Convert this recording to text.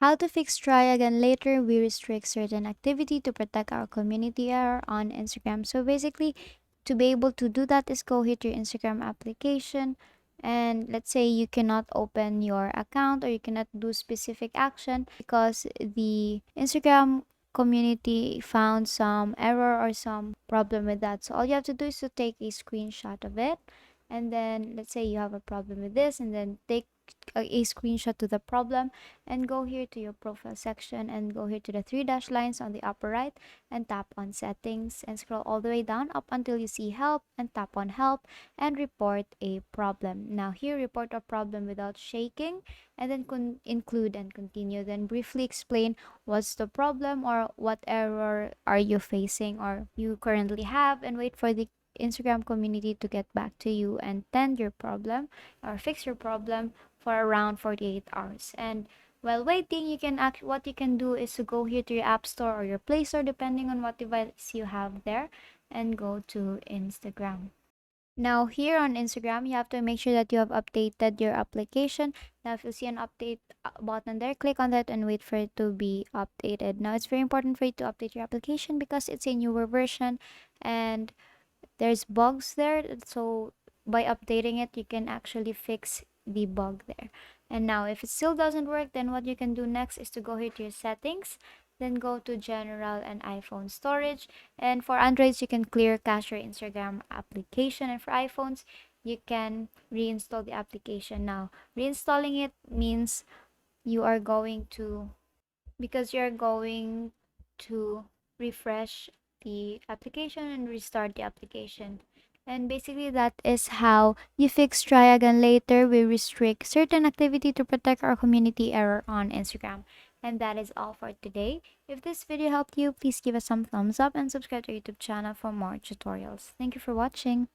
How to fix try again later. We restrict certain activity to protect our community error on Instagram. So basically, to be able to do that is go hit your Instagram application, and let's say you cannot open your account or you cannot do specific action because the Instagram community found some error or some problem with that. So all you have to do is to take a screenshot of it, and then let's say you have a problem with this, and then take a screenshot to the problem and go here to your profile section and go here to the three dash lines on the upper right and tap on settings and scroll all the way down up until you see help and tap on help and report a problem. Now here, report a problem without shaking, and then include and continue, then briefly explain what's the problem or what error are you facing or you currently have, and wait for the Instagram community to get back to you and tend your problem or fix your problem for around 48 hours. And while waiting, you can act what you can do is to go here to your app store or your play store depending on what device you have there, and go to Instagram. Now here on Instagram, you have to make sure that you have updated your application. Now if you see an update button there, click on that and wait for it to be updated. Now it's very important for you to update your application because it's a newer version and there's bugs there. So by updating it, you can actually fix the bug there. And now if it still doesn't work, then what you can do next is to go here to your settings, then go to general and iPhone storage. And for Androids, you can clear cache your Instagram application, and for iPhones, you can reinstall the application. Now reinstalling it means you are going to, because you're going to refresh the application and restart the application. And basically, that is how you fix try again later. We restrict certain activity to protect our community error on Instagram. And that is all for today. If this video helped you, please give us some thumbs up and subscribe to our YouTube channel for more tutorials. Thank you for watching.